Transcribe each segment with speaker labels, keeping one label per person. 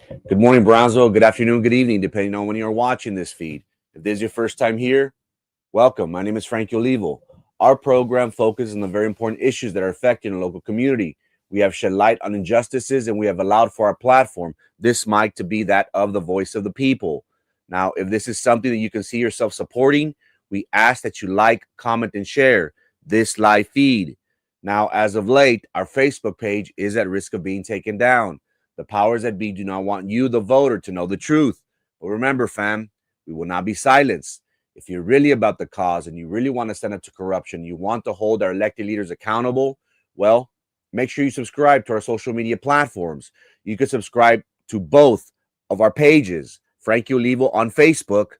Speaker 1: Good morning, Brownsville. Good afternoon, good evening, depending on when you're watching this feed. If this is your first time here, welcome. My name is Frankie Olivo. Our program focuses on the very important issues that are affecting the local community. We have shed light on injustices, and we have allowed for our platform, this mic, to be that of the voice of the people. Now, if this is something that you can see yourself supporting, we ask that you like, comment, and share this live feed. Now, as of late, our Facebook page is at risk of being taken down. The powers that be do not want you, the voter, to know the truth. But remember, fam, we will not be silenced. If you're really about the cause and you really want to stand up to corruption, you want to hold our elected leaders accountable, well, make sure you subscribe to our social media platforms. You can subscribe to both of our pages, Frankie Olivo on Facebook,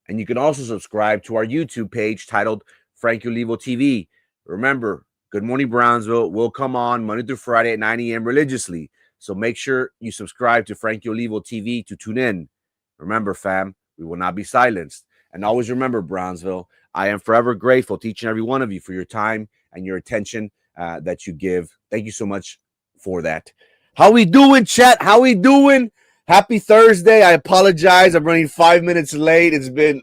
Speaker 1: and you can also subscribe to our YouTube page titled Frankie Olivo TV. Remember, Good Morning Brownsville will come on Monday through Friday at 9 a.m. religiously. So make sure you subscribe to Frankie Olivo TV to tune in. Remember, fam, we will not be silenced. And always remember, Brownsville, I am forever grateful to each and every one of you for your time and your attention that you give. Thank you so much for that. How we doing, chat? How we doing? Happy Thursday. I apologize. I'm running 5 minutes late. It's been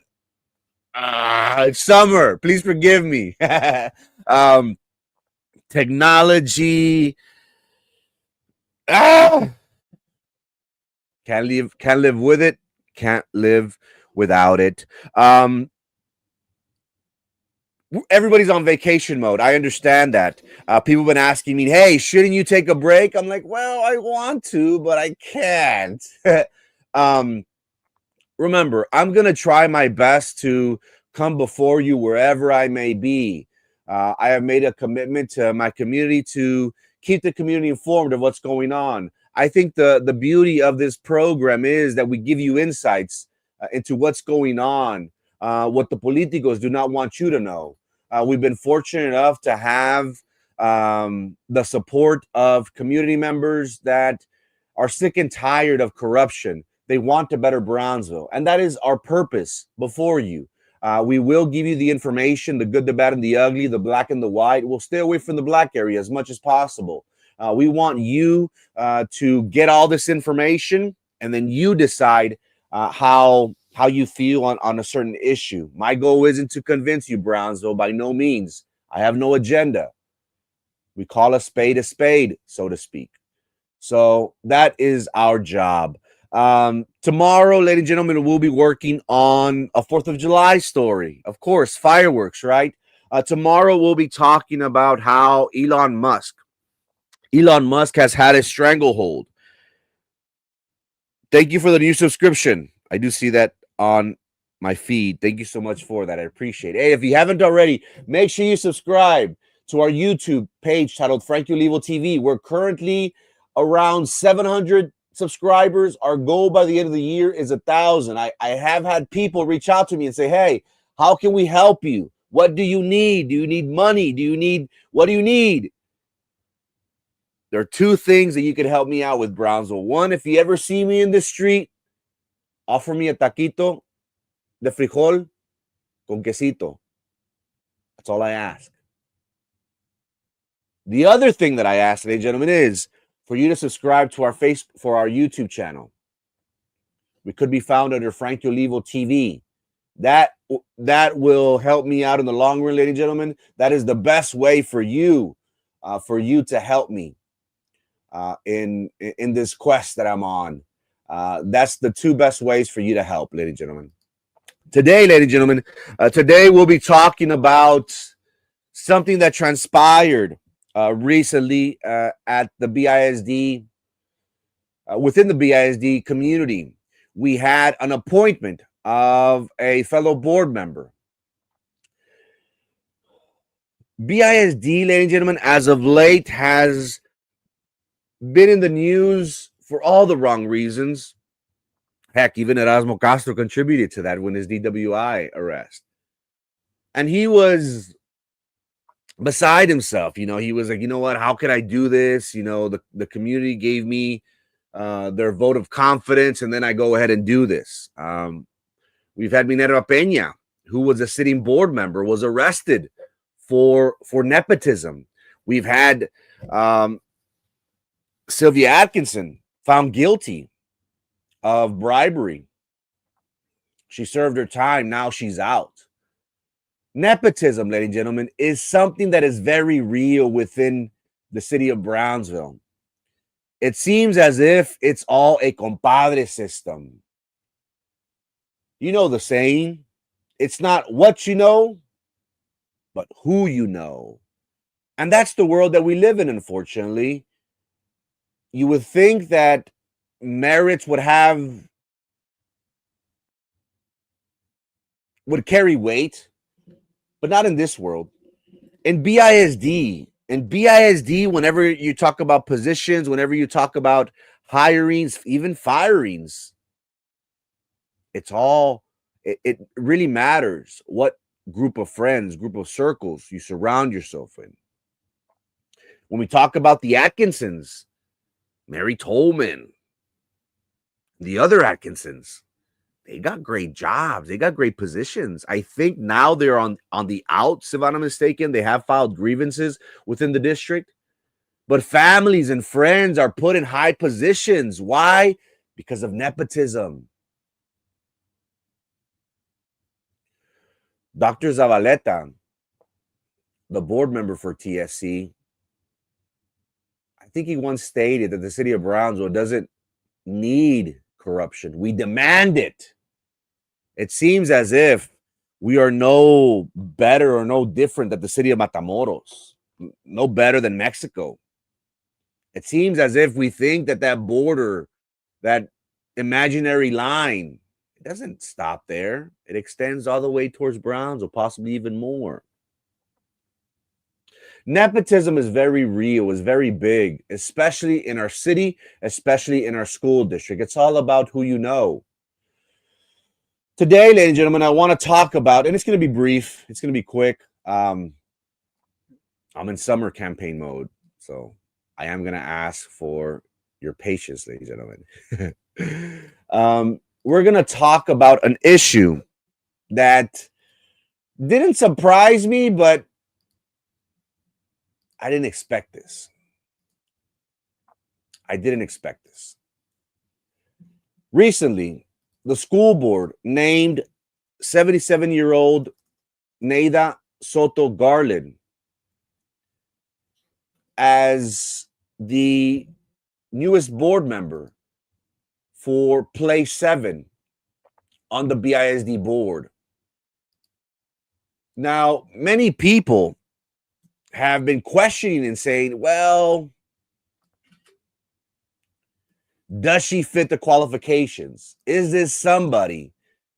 Speaker 1: it's summer. Please forgive me. Technology. Can't live with it, can't live without it. Everybody's on vacation mode. I understand that. People have been asking me, hey, shouldn't you take a break? I'm like, well, I want to, but I can't. Remember, I'm going to try my best to come before you wherever I may be. I have made a commitment to my community to keep the community informed of what's going on. I think the beauty of this program is that we give you insights into what's going on, what the politicos do not want you to know. We've been fortunate enough to have the support of community members that are sick and tired of corruption. They want a better Brownsville, and that is our purpose before you. We will give you the information, the good, the bad, and the ugly, the black and the white. We'll stay away from the black area as much as possible. We want you to get all this information, and then you decide how you feel on a certain issue. My goal isn't to convince you, Brownsville, by no means. I have no agenda. We call a spade, so to speak. So that is our job. Tomorrow, ladies and gentlemen, we'll be working on a 4th of July story. Of course, fireworks, right? Tomorrow, we'll be talking about how Elon Musk has had a stranglehold. Thank you for the new subscription. I do see that on my feed. Thank you so much for that. I appreciate it. Hey, if you haven't already, make sure you subscribe to our YouTube page titled Frankie Olivo TV. We're currently around 700 subscribers. Our goal by the end of the year is 1,000. I have had people reach out to me and say, hey, how can we help you? What do you need? Do you need money? What do you need? There are two things that you can help me out with, Brownsville. One, if you ever see me in the street, offer me a taquito de frijol con quesito. That's all I ask. The other thing that I ask, ladies and gentlemen, is for you to subscribe to our YouTube channel. We could be found under Frankie Olivo TV. That will help me out in the long run, ladies and gentlemen. That is the best way for you to help me in this quest that I'm on. That's the two best ways for you to help, ladies and gentlemen. Today, ladies and gentlemen, today we'll be talking about something that transpired recently at the BISD, within the BISD community. We had an appointment of a fellow board member. BISD, ladies and gentlemen, as of late has been in the news for all the wrong reasons. Heck, even Erasmo Castro contributed to that when his DWI arrest. And he was beside himself. You know, he was like, you know what, how can I do this? You know, the community gave me their vote of confidence, and then I go ahead and do this. We've had Minerva Peña, who was a sitting board member, was arrested for nepotism. We've had Sylvia Atkinson found guilty of bribery. She served her time. Now she's out. Nepotism, ladies and gentlemen, is something that is very real within the city of Brownsville. It seems as if it's all a compadre system. You know the saying, it's not what you know, but who you know. And that's the world that we live in, unfortunately. You would think that merits would carry weight, but not in this world. In BISD, whenever you talk about positions, whenever you talk about hirings, even firings, it really matters what group of friends, group of circles you surround yourself in. When we talk about the Atkinsons, Mary Tolman, the other Atkinsons, they got great jobs. They got great positions. I think now they're on the outs, if I'm not mistaken. They have filed grievances within the district. But families and friends are put in high positions. Why? Because of nepotism. Dr. Zavaleta, the board member for TSC, I think he once stated that the city of Brownsville doesn't need corruption. We demand it. It seems as if we are no better or no different than the city of Matamoros, no better than Mexico. It seems as if we think that that border, that imaginary line, it doesn't stop there. It extends all the way towards Brownsville, possibly even more. Nepotism is very real, is very big, especially in our city, especially in our school district. It's all about who you know. Today, ladies and gentlemen, I want to talk about, and it's going to be brief, it's going to be quick. I'm in summer campaign mode, so I am going to ask for your patience, ladies and gentlemen. We're going to talk about an issue that didn't surprise me, but I didn't expect this. I didn't expect this. Recently, the school board named 77-year-old Neida Soto Garland as the newest board member for Place 7 on the BISD board. Now, many people have been questioning and saying, well, does she fit the qualifications? Is this somebody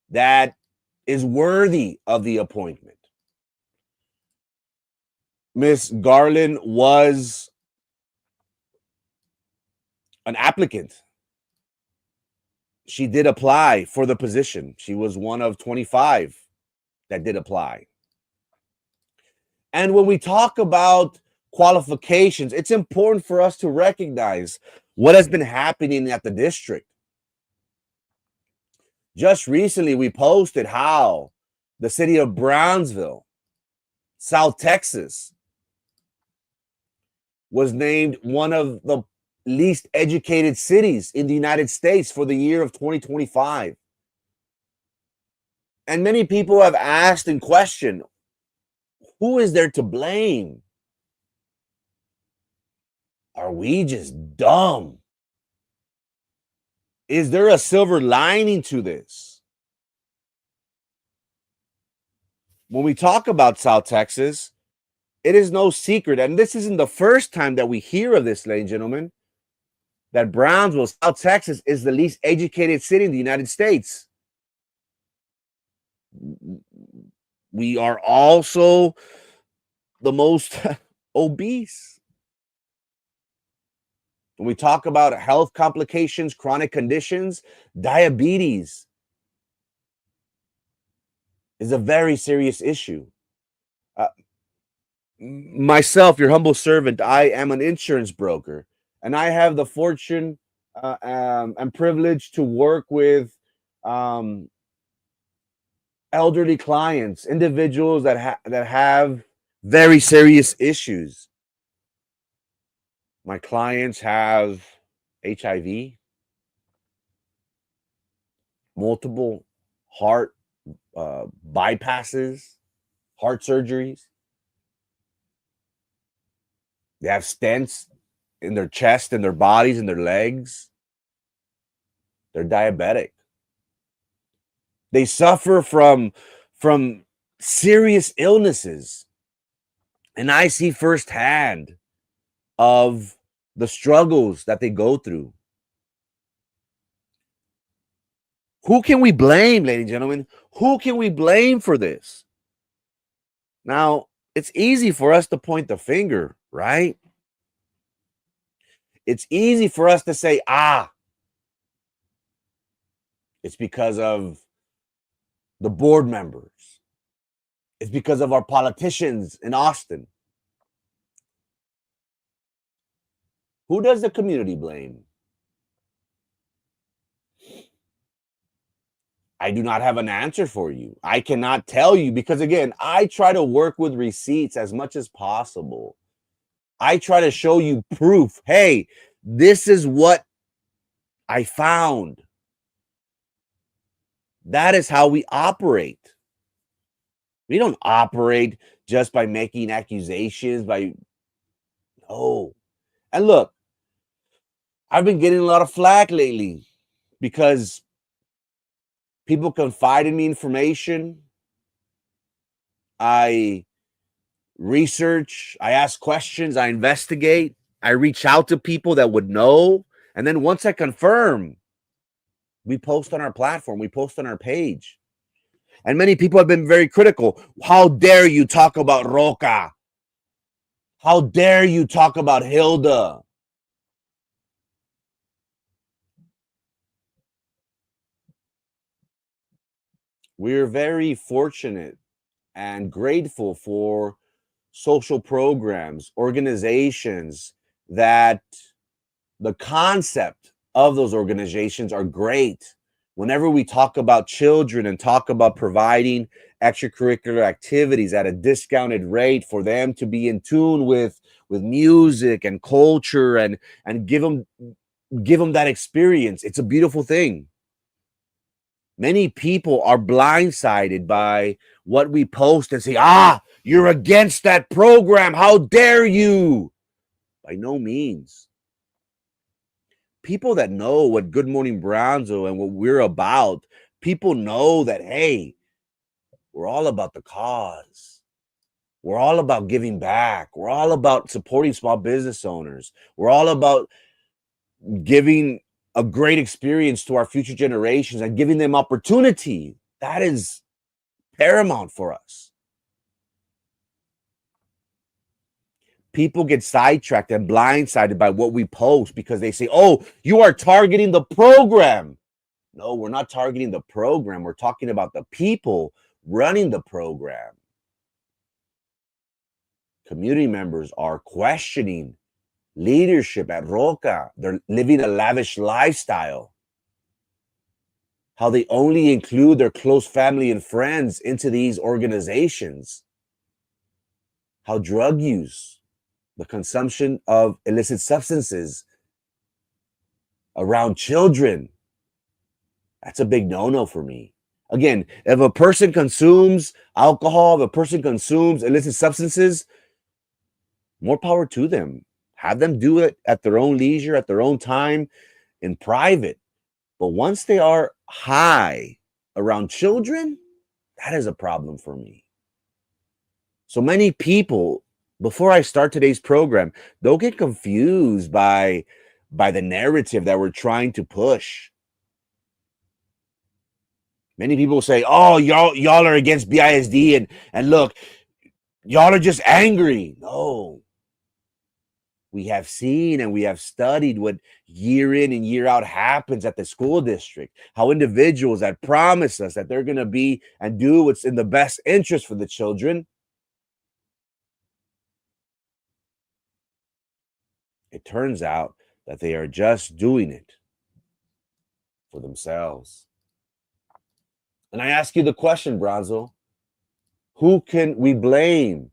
Speaker 1: that is worthy of the appointment? Miss Garland was an applicant. She did apply for the position. She was one of 25 that did apply. And when we talk about qualifications, it's important for us to recognize what has been happening at the district. Just recently, we posted how the city of Brownsville, South Texas, was named one of the least educated cities in the United States for the year of 2025. And many people have asked and questioned, who is there to blame? Are we just dumb? Is there a silver lining to this? When we talk about South Texas, it is no secret, and this isn't the first time that we hear of this, ladies and gentlemen, that Brownsville, South Texas, is the least educated city in the United States. We are also the most obese. When we talk about health complications, chronic conditions, diabetes is a very serious issue. Myself, your humble servant, I am an insurance broker, and I have the fortune and privilege to work with elderly clients, individuals that have very serious issues. My clients have HIV. multiple heart bypasses, heart surgeries. They have stents in their chest, in their bodies, in their legs. They're diabetic. They suffer from serious illnesses. And I see firsthand of the struggles that they go through. Who can we blame, ladies and gentlemen? Who can we blame for this? Now, it's easy for us to point the finger, right? It's easy for us to say, it's because of the board members. It's because of our politicians in Austin. Who does the community blame? I do not have an answer for you. I cannot tell you because, again, I try to work with receipts as much as possible. I try to show you proof. Hey, this is what I found. That is how we operate. We don't operate just by making accusations, no. And look, I've been getting a lot of flack lately because people confide in me information. I research, I ask questions, I investigate, I reach out to people that would know. And then once I confirm, we post on our platform, we post on our page. And many people have been very critical. How dare you talk about Roca? How dare you talk about Hilda? We're very fortunate and grateful for social programs, organizations that the concept of those organizations are great. Whenever we talk about children and talk about providing extracurricular activities at a discounted rate for them to be in tune with music and culture and give them that experience, it's a beautiful thing. Many people are blindsided by what we post and say, you're against that program. How dare you? By no means. People that know what Good Morning Brownsville and what we're about, people know that, hey, we're all about the cause. We're all about giving back. We're all about supporting small business owners. We're all about giving a great experience to our future generations and giving them opportunity. That is paramount for us. People get sidetracked and blindsided by what we post because they say, you are targeting the program. No, we're not targeting the program. We're talking about the people running the program. Community members are questioning leadership at Roca. They're living a lavish lifestyle. How they only include their close family and friends into these organizations. How drug use, the consumption of illicit substances around children, that's a big no-no for me. Again, if a person consumes alcohol, if a person consumes illicit substances, more power to them. Have them do it at their own leisure, at their own time, in private. But once they are high around children, that is a problem for me. So many people, before I start today's program, they'll get confused by the narrative that we're trying to push. Many people say, y'all are against BISD and look, y'all are just angry. No. We have seen and we have studied what year in and year out happens at the school district, how individuals that promise us that they're going to be and do what's in the best interest for the children, it turns out that they are just doing it for themselves. And I ask you the question, Brazil, who can we blame?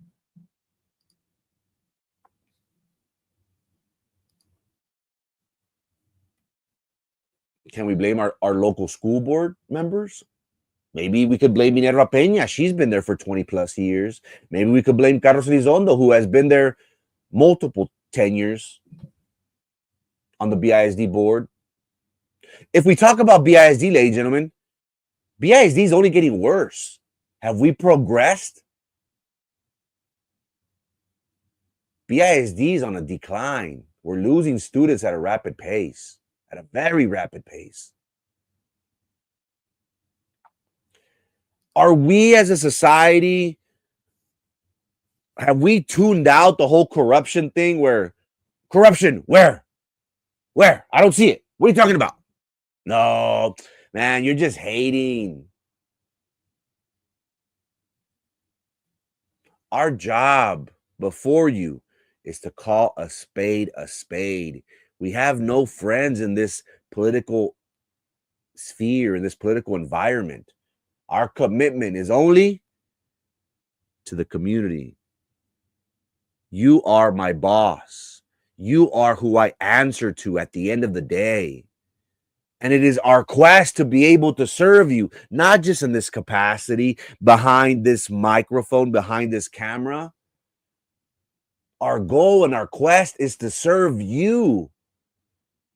Speaker 1: Can we blame our local school board members? Maybe we could blame Minerva Peña. She's been there for 20 plus years. Maybe we could blame Carlos Elizondo, who has been there multiple tenures on the BISD board. If we talk about BISD, ladies and gentlemen, BISD is only getting worse. Have we progressed? BISD is on a decline. We're losing students at a rapid pace, at a very rapid pace. Are we as a society, have we tuned out the whole corruption thing where corruption, where? I don't see it. What are you talking about? No, man, you're just hating. Our job before you is to call a spade a spade. We have no friends in this political sphere, in this political environment. Our commitment is only to the community. You are my boss. You are who I answer to at the end of the day. And it is our quest to be able to serve you, not just in this capacity, behind this microphone, behind this camera. Our goal and our quest is to serve you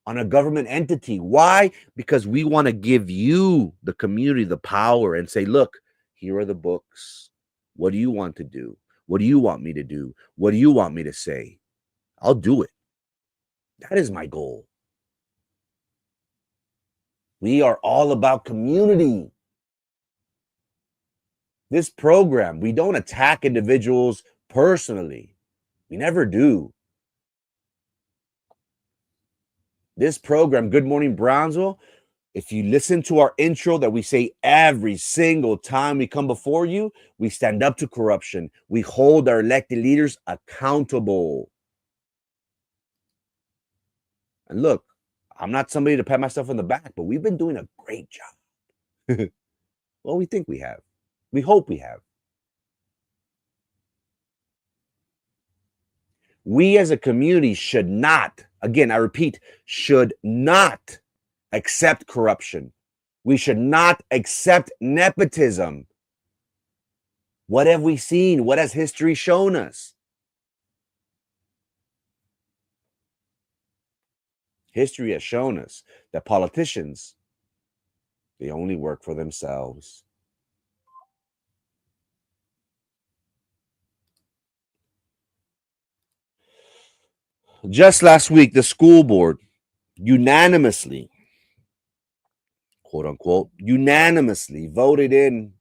Speaker 1: on a government entity. Why? Because we want to give you, the community, the power and say, look, here are the books. What do you want to do? What do you want me to do? What do you want me to say? I'll do it. That is my goal. We are all about community. This program, we don't attack individuals personally. We never do. This program, Good Morning Brownsville, if you listen to our intro that we say every single time we come before you, we stand up to corruption. We hold our elected leaders accountable. And look, I'm not somebody to pat myself on the back, but we've been doing a great job. Well, we think we have. We hope we have. We as a community should not, again, I repeat, should not accept corruption. We should not accept nepotism. What have we seen? What has history shown us? History has shown us that politicians, they only work for themselves. Just last week, the school board unanimously, quote unquote, unanimously voted in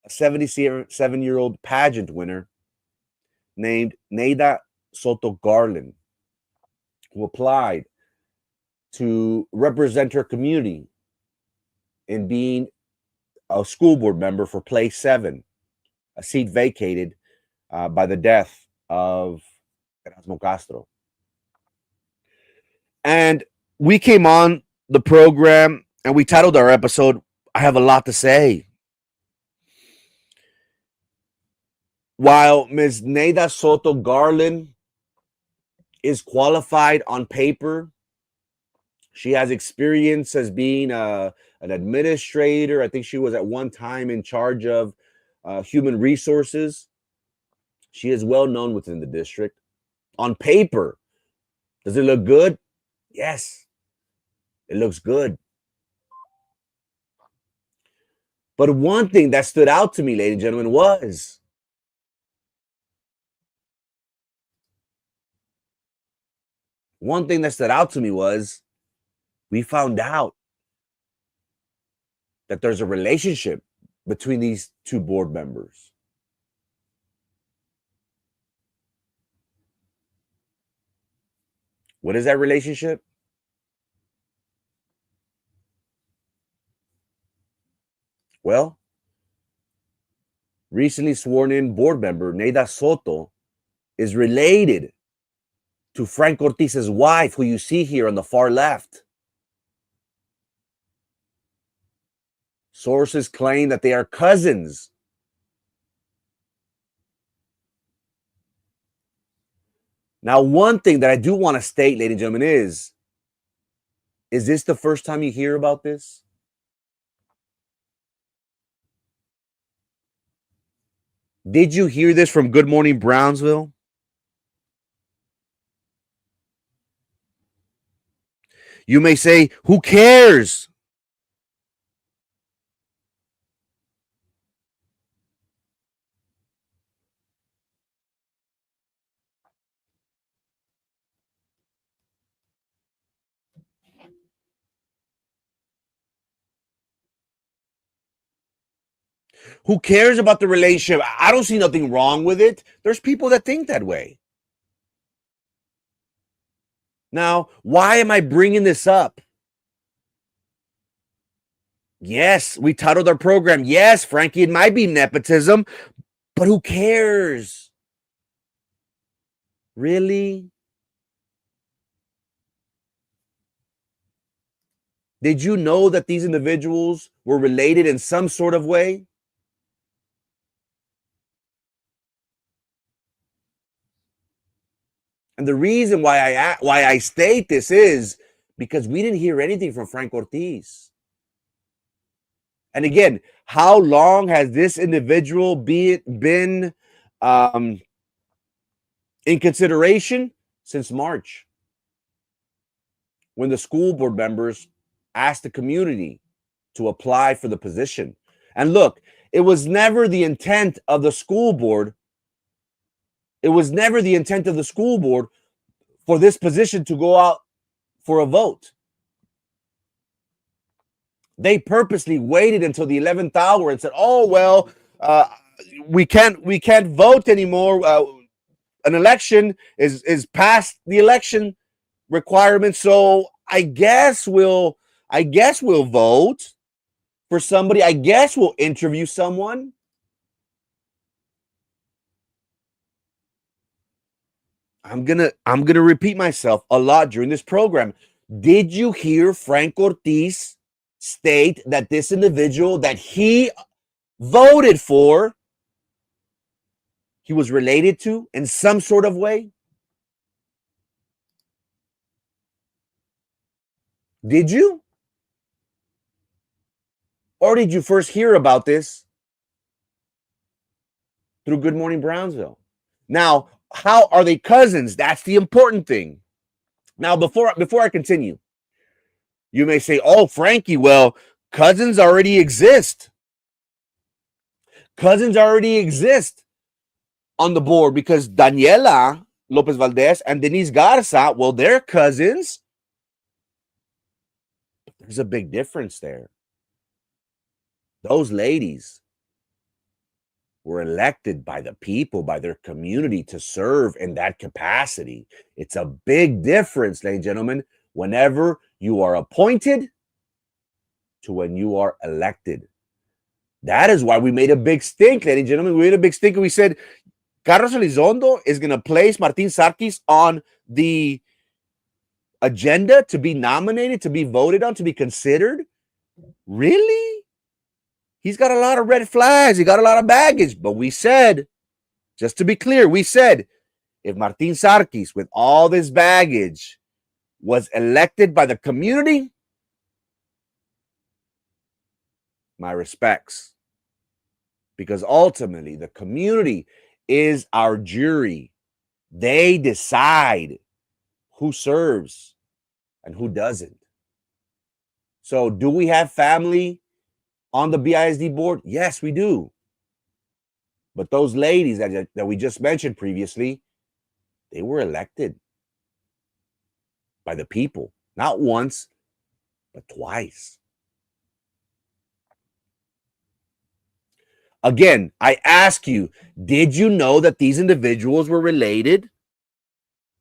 Speaker 1: a 77-year-old pageant winner named Neida Soto Garland, who applied to represent her community in being a school board member for Place 7, a seat vacated by the death of Erasmo Castro. And we came on the program and we titled our episode, I Have a Lot to Say. While Ms. Neida Soto Garland is qualified on paper, she has experience as being an administrator. I think she was at one time in charge of human resources. She is well known within the district. On paper, does it look good? Yes, it looks good. But one thing that stood out to me, ladies and gentlemen, was we found out that there's a relationship between these two board members. What is that relationship? Well, recently sworn in board member Neida Soto is related to Frank Ortiz's wife, who you see here on the far left. Sources claim that they are cousins. Now, one thing that I do want to state, ladies and gentlemen, is Is this the first time you hear about this? Did you hear this from Good Morning Brownsville? You may say, who cares? Who cares about the relationship? I don't see nothing wrong with it. There's people that think that way. Now, why am I bringing this up? Yes, we titled our program, yes, Frankie, it might be nepotism, but who cares? Really? Did you know that these individuals were related in some sort of way? And the reason why I state this is because we didn't hear anything from Frank Ortiz. And again, how long has this individual been in consideration? Since March, when the school board members asked the community to apply for the position. And look, it was never the intent of the school board. It was never the intent of the school board for this position to go out for a vote. They purposely waited until the 11th hour and said, "Oh well, we can't vote anymore. An election is past the election requirement, so I guess we'll vote for somebody. I guess we'll interview someone." I'm gonna repeat myself a lot during this program. Did you hear Frank Ortiz state that this individual that he voted for, he was related to in some sort of way? Did you? Or did you first hear about this through Good Morning Brownsville? Now, how are they cousins? That's the important thing. Now, before I continue, you may say, "Oh, Frankie, well, cousins already exist. Cousins already exist on the board because Daniela Lopez Valdez and Denise Garza, well, they're cousins." There's a big difference there. Those ladies were elected by the people, by their community to serve in that capacity. It's a big difference, ladies and gentlemen, whenever you are appointed to when you are elected. That is why we made a big stink, ladies and gentlemen. We made a big stink and we said, Carlos Elizondo is going to place Martin Sarkis on the agenda to be nominated, to be voted on, to be considered. Really? He's got a lot of red flags. He got a lot of baggage. But we said, just to be clear, we said, if Martin Sarkis, with all this baggage, was elected by the community, my respects. Because ultimately, the community is our jury. They decide who serves and who doesn't. So, do we have family on the BISD board? Yes, we do. But those ladies that we just mentioned previously, they were elected by the people, not once, but twice. Again, I ask you, did you know that these individuals were related?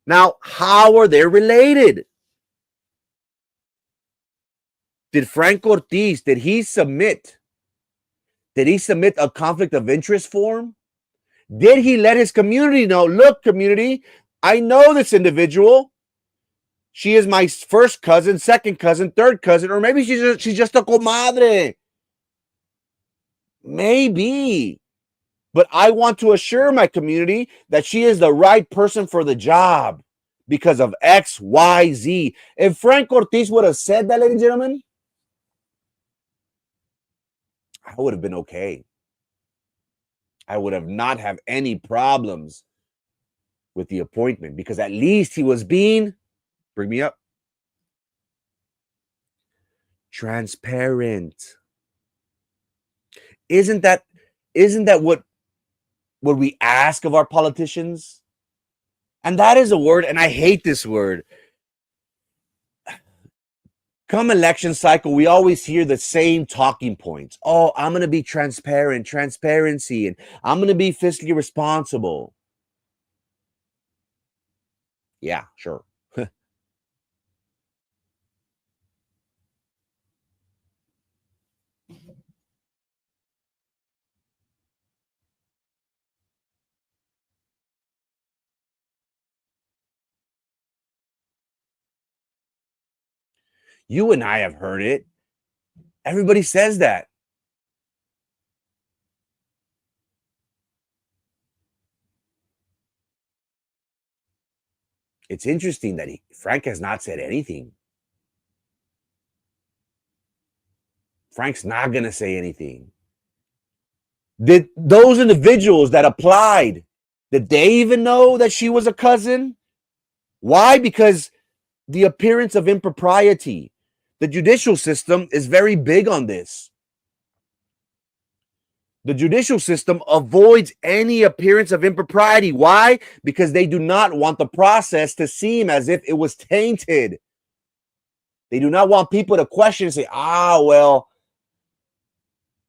Speaker 1: Now, how are they related? Did Frank Ortiz, did he submit a conflict of interest form? Did he let his community know, look, community, I know this individual. She is my first cousin, second cousin, third cousin, or maybe she's just a comadre. Maybe. But I want to assure my community that she is the right person for the job because of X, Y, Z. If Frank Ortiz would have said that, ladies and gentlemen, I would have been okay. I would have not have any problems with the appointment because at least he was being, bring me up, transparent. Isn't that what we ask of our politicians? And that is a word, and I hate this word. Come election cycle, we always hear the same talking points. Oh, I'm going to be transparent, transparency, and I'm going to be fiscally responsible. Yeah, sure. You and I have heard it. Everybody says that. It's interesting that Frank has not said anything. Frank's not going to say anything. Did those individuals that applied, did they even know that she was a cousin? Why? Because the appearance of impropriety. The judicial system is very big on this. The judicial system avoids any appearance of impropriety. Why? Because they do not want the process to seem as if it was tainted. They do not want people to question and say, well,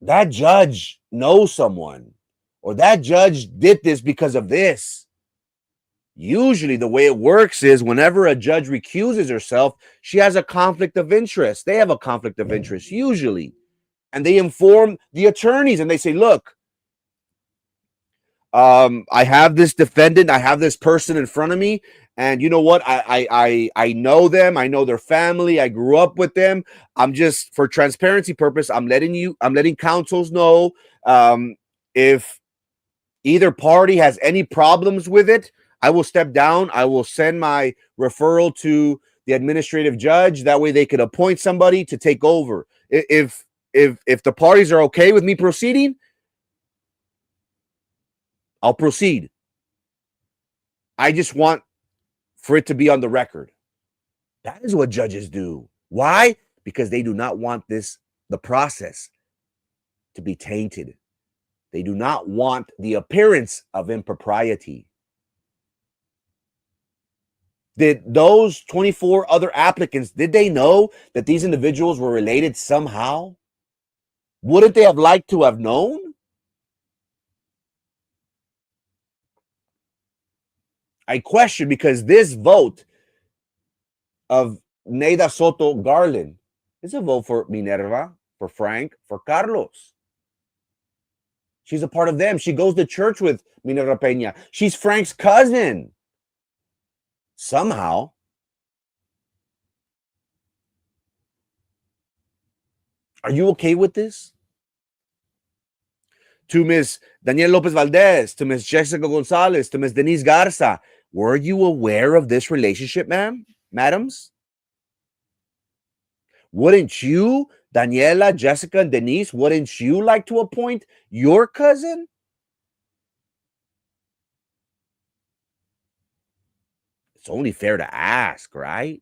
Speaker 1: that judge knows someone, or that judge did this because of this. Usually, the way it works is whenever a judge recuses herself, she has a conflict of interest. They have a conflict of interest, usually. And they inform the attorneys and they say, look, I have this defendant, I have this person in front of me, and you know what? I know them, I know their family, I grew up with them. I'm just, for transparency purpose, I'm letting counsels know, if either party has any problems with it, I will step down. I will send my referral to the administrative judge. That way they could appoint somebody to take over. If the parties are okay with me proceeding, I'll proceed. I just want for it to be on the record. That is what judges do. Why? Because they do not want the process to be tainted. They do not want the appearance of impropriety. Did those 24 other applicants, did they know that these individuals were related somehow? Wouldn't they have liked to have known? I question, because this vote of Neida Soto Garland is a vote for Minerva, for Frank, for Carlos. She's a part of them. She goes to church with Minerva Peña. She's Frank's cousin. Somehow. Are you okay with this? To Miss Danielle Lopez Valdez, to Miss Jessica Gonzalez, to Miss Denise Garza, were you aware of this relationship, madams? Wouldn't you, Daniela, Jessica, and Denise, wouldn't you like to appoint your cousin? It's only fair to ask, right?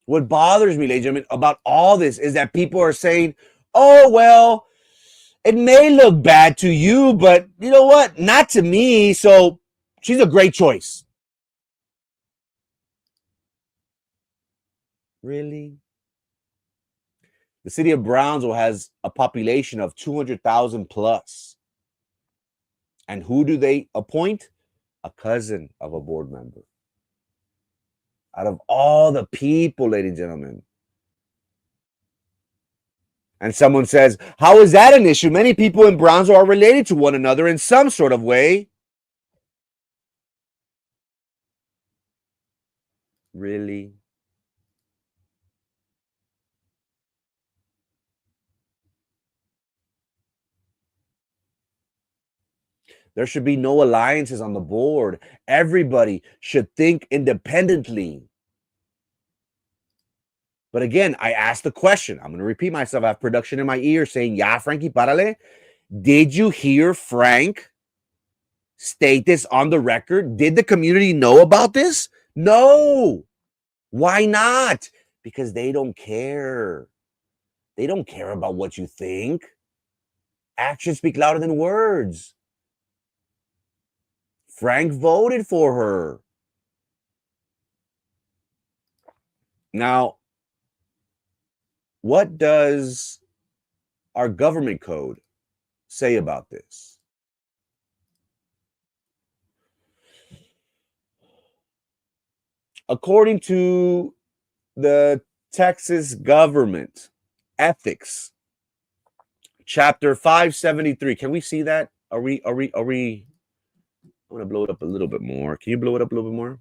Speaker 1: What bothers me, ladies and gentlemen, about all this is that people are saying, oh, well, it may look bad to you, but you know what? Not to me. So she's a great choice. Really? The city of Brownsville has a population of 200,000 plus. And who do they appoint? A cousin of a board member. Out of all the people, ladies and gentlemen. And someone says, how is that an issue? Many people in Brownsville are related to one another in some sort of way. Really? There should be no alliances on the board. Everybody should think independently. But again, I asked the question. I'm going to repeat myself. I have production in my ear saying, "Ya, Frankie, párale." Did you hear Frank state this on the record? Did the community know about this? No. Why not? Because they don't care. They don't care about what you think. Actions speak louder than words. Frank voted for her. Now, what does our government code say about this? According to the Texas government ethics, chapter 573. Can we see that? Are we? I'm gonna blow it up a little bit more. Can you blow it up a little bit more?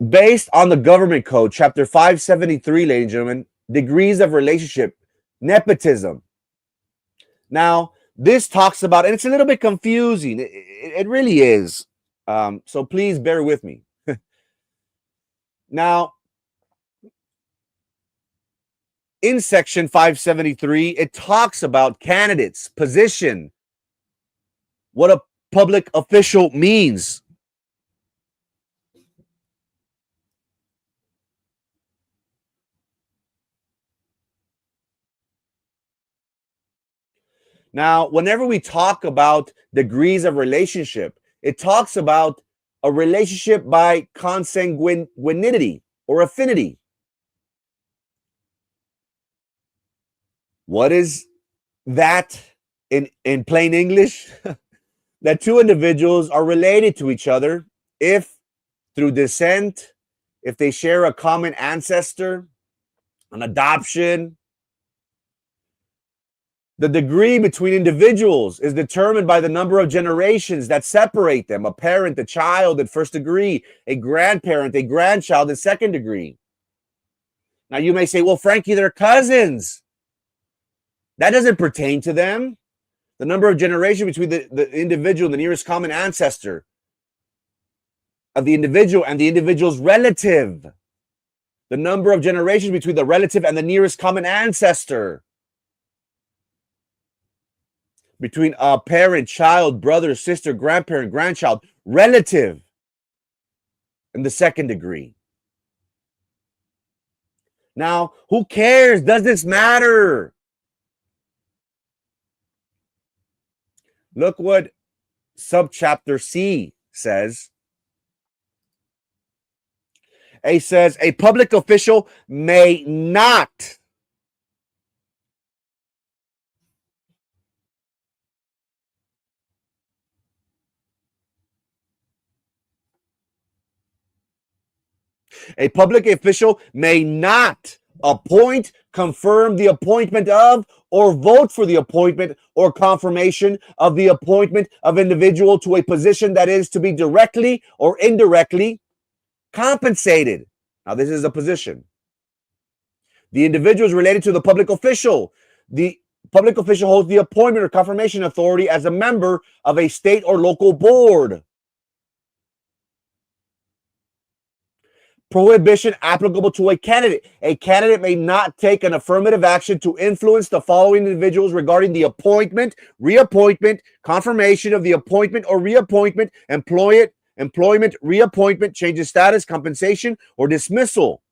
Speaker 1: Based on the government code, chapter 573, ladies and gentlemen, degrees of relationship, nepotism. Now, this talks about, and it's a little bit confusing. It really is. So please bear with me. Now, in section 573, it talks about candidates, position, what a public official means. Now, whenever we talk about degrees of relationship, it talks about a relationship by consanguinity or affinity. What is that in plain English? That two individuals are related to each other if through descent, if they share a common ancestor, an adoption. The degree between individuals is determined by the number of generations that separate them. A parent, a child in first degree, a grandparent, a grandchild in second degree. Now you may say, well, Frankie, they're cousins. That doesn't pertain to them. The number of generations between the individual and the nearest common ancestor of the individual and the individual's relative. The number of generations between the relative and the nearest common ancestor. Between a parent, child, brother, sister, grandparent, grandchild, relative in the second degree. Now, who cares? Does this matter? Look what subchapter C says. A says a public official may not appoint, confirm the appointment of, or vote for the appointment or confirmation of the appointment of individual to a position that is to be directly or indirectly compensated. Now, this is a position. The individual is related to the public official. The public official holds the appointment or confirmation authority as a member of a state or local board. Prohibition applicable to a candidate. A candidate may not take an affirmative action to influence the following individuals regarding the appointment, reappointment, confirmation of the appointment or reappointment, employment, reappointment, change of status, compensation, or dismissal.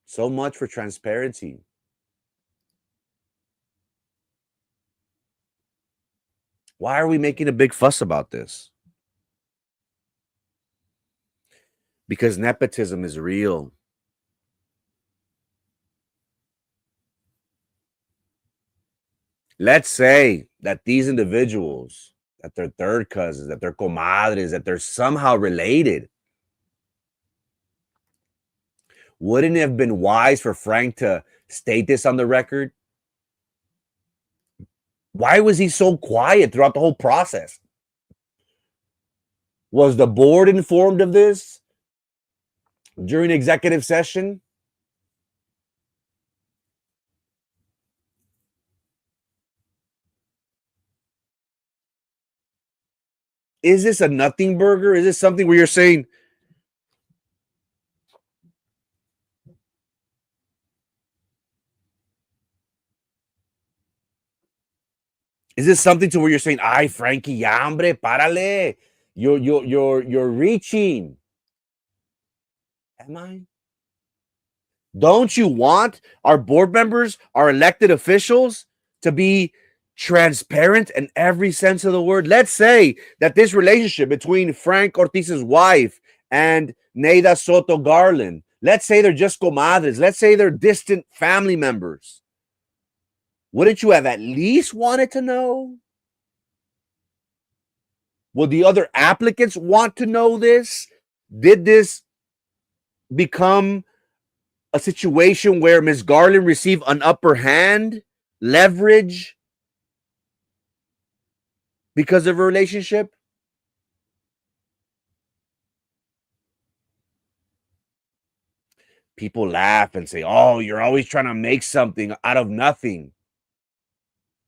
Speaker 1: So much for transparency. Why are we making a big fuss about this? Because nepotism is real. Let's say that these individuals, that they're third cousins, that they're comadres, that they're somehow related. Wouldn't it have been wise for Frank to state this on the record? Why was he so quiet throughout the whole process? Was the board informed of this during executive session? Is this a nothing burger? Is this something where you're saying, is this something to where you're saying, ay, Frankie, ya, hombre, párale. You're reaching. Am I? Don't you want our board members, our elected officials to be transparent in every sense of the word? Let's say that this relationship between Frank Ortiz's wife and Neida Soto Garland, let's say they're just comadres, let's say they're distant family members. Wouldn't you have at least wanted to know? Will the other applicants want to know this? Did this become a situation where Ms. Garland received an upper hand, leverage because of a relationship? People laugh and say, oh, you're always trying to make something out of nothing.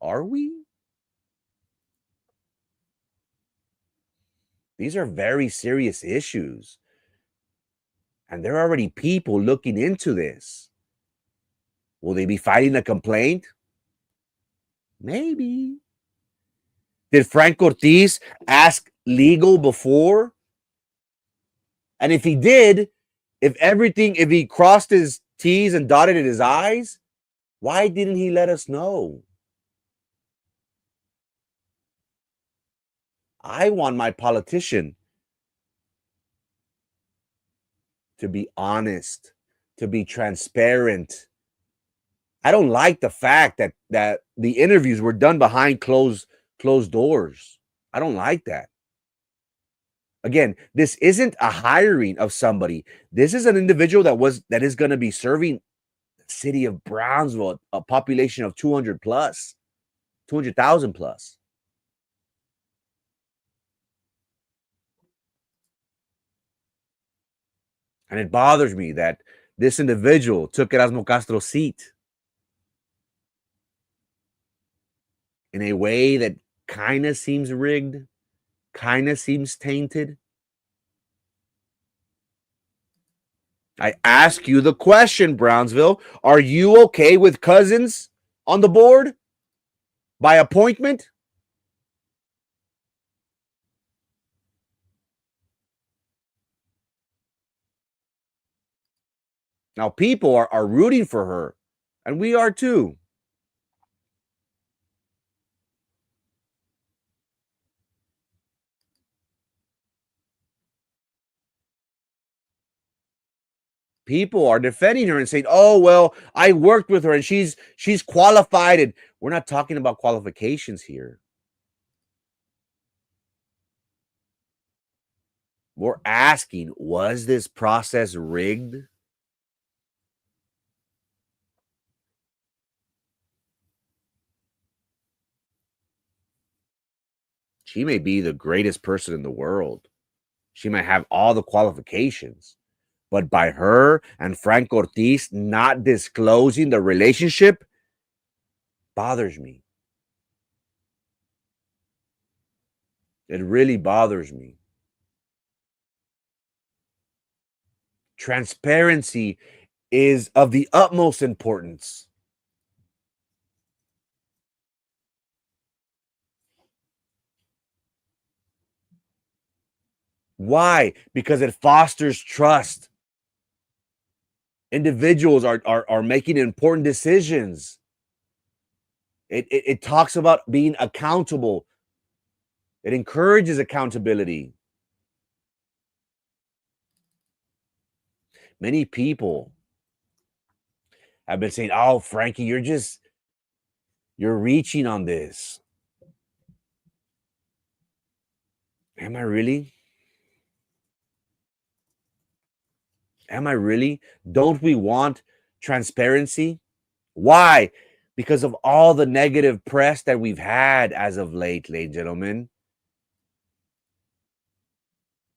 Speaker 1: Are we? These are very serious issues. And there are already people looking into this. Will they be filing a complaint? Maybe. Did Frank Ortiz ask legal before? And if he did, if he crossed his T's and dotted his I's, why didn't he let us know? I want my politician to be honest, to be transparent. I don't like the fact that the interviews were done behind closed doors. I don't like that. Again, this isn't a hiring of somebody. This is an individual that is going to be serving the city of Brownsville, a population of 200 plus, 200,000 plus. And it bothers me that this individual took Erasmo Castro's seat in a way that kind of seems rigged, kind of seems tainted. I ask you the question, Brownsville. Are you okay with Cousins on the board by appointment? Now, people are rooting for her, and we are too. People are defending her and saying, "Oh, well, I worked with her and she's qualified." And we're not talking about qualifications here. We're asking, was this process rigged? She may be the greatest person in the world. She might have all the qualifications. But by her and Frank Ortiz not disclosing the relationship bothers me. It really bothers me. Transparency is of the utmost importance. Why? Because it fosters trust. Individuals are making important decisions. It talks about being accountable. It encourages accountability. Many people have been saying, "Oh, Frankie, you're reaching on this." Am I really? Am I really? Don't we want transparency? Why? Because of all the negative press that we've had as of late, ladies and gentlemen.